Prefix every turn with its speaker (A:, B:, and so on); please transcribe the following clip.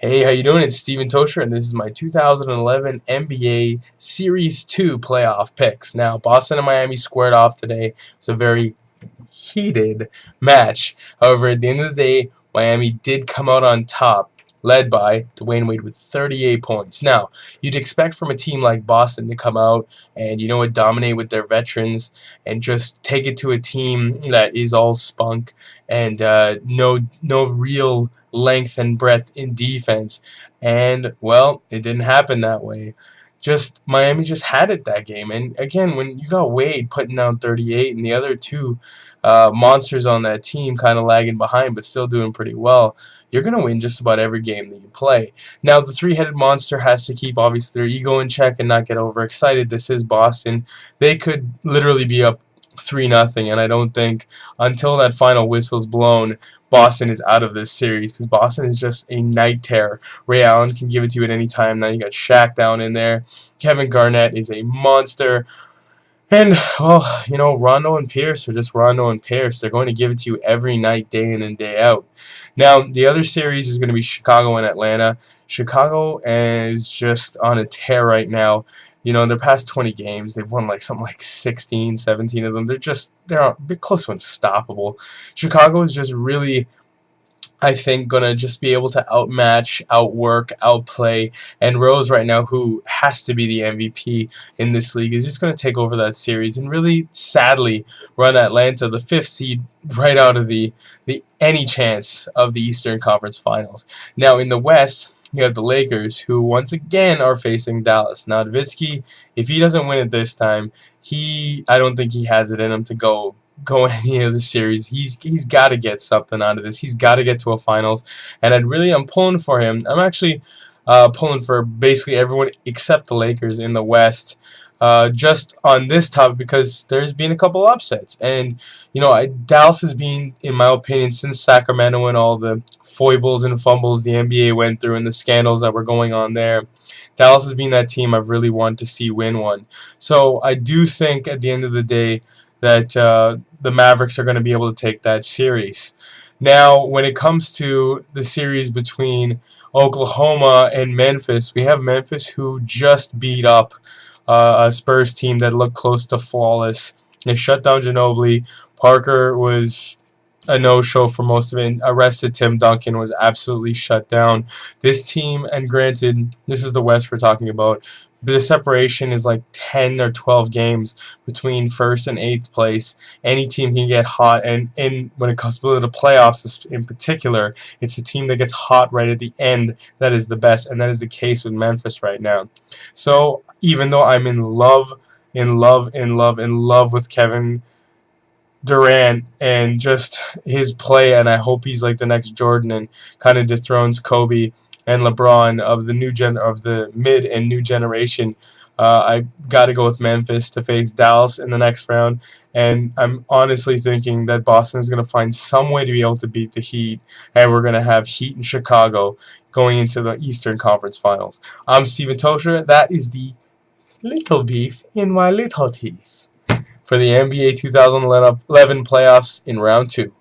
A: Hey, how you doing? It's Steven Tosher, and this is my 2011 NBA Series 2 playoff picks. Now, Boston and Miami squared off today. It's a very heated match. However, at the end of the day, Miami did come out on top, led by Dwayne Wade with 38 points. Now, you'd expect from a team like Boston to come out and, dominate with their veterans and just take it to a team that is all spunk and no real length and breadth in defense. And, well, it didn't happen that way. Just Miami just had it that game. And again, when you got Wade putting down 38 and the other two monsters on that team kind of lagging behind but still doing pretty well, you're going to win just about every game that you play. Now, the three-headed monster has to keep, obviously, their ego in check and not get overexcited. This is Boston. They could literally be up 3-0, and I don't think until that final whistle's blown, Boston is out of this series because Boston is just a night terror. Ray Allen can give it to you at any time. Now you got Shaq down in there. Kevin Garnett is a monster. And, well, Rondo and Pierce are just Rondo and Pierce. They're going to give it to you every night, day in and day out. Now, the other series is going to be Chicago and Atlanta. Chicago is just on a tear right now. Their past 20 games, they've won something like 16, 17 of them. They're a bit close to unstoppable. Chicago is just really, I think, going to just be able to outmatch, outwork, outplay. And Rose right now, who has to be the MVP in this league, is just going to take over that series and really, sadly, run Atlanta, the 5th seed, right out of the any chance of the Eastern Conference Finals. Now, in the West, you have the Lakers, who once again are facing Dallas. Now, Nowitzki, if he doesn't win it this time, I don't think he has it in him to go in any other series. He's got to get something out of this. He's got to get to a finals, and I'm pulling for him. I'm actually pulling for basically everyone except the Lakers in the West. Just on this topic because there's been a couple upsets, and Dallas has been, in my opinion, since Sacramento and all the foibles and fumbles the NBA went through and the scandals that were going on there, Dallas has been that team I've really wanted to see win one. So I do think at the end of the day that the Mavericks are going to be able to take that series. Now, when it comes to the series between Oklahoma and Memphis, we have Memphis who just beat up a Spurs team that looked close to flawless. They shut down Ginobili. Parker was a no-show for most of it. Arrested Tim Duncan was absolutely shut down. This team, and granted, this is the West we're talking about, but the separation is like 10 or 12 games between 1st and 8th place. Any team can get hot, and when it comes to the playoffs in particular, it's a team that gets hot right at the end that is the best, and that is the case with Memphis right now. So even though I'm in love with Kevin Durant and just his play, and I hope he's like the next Jordan and kind of dethrones Kobe and LeBron of the mid and new generation, I got to go with Memphis to face Dallas in the next round, and I'm honestly thinking that Boston is going to find some way to be able to beat the Heat, and we're going to have Heat in Chicago going into the Eastern Conference Finals. I'm Steven Tosher. That is the little beef in my little teeth for the NBA 2011 playoffs in round 2.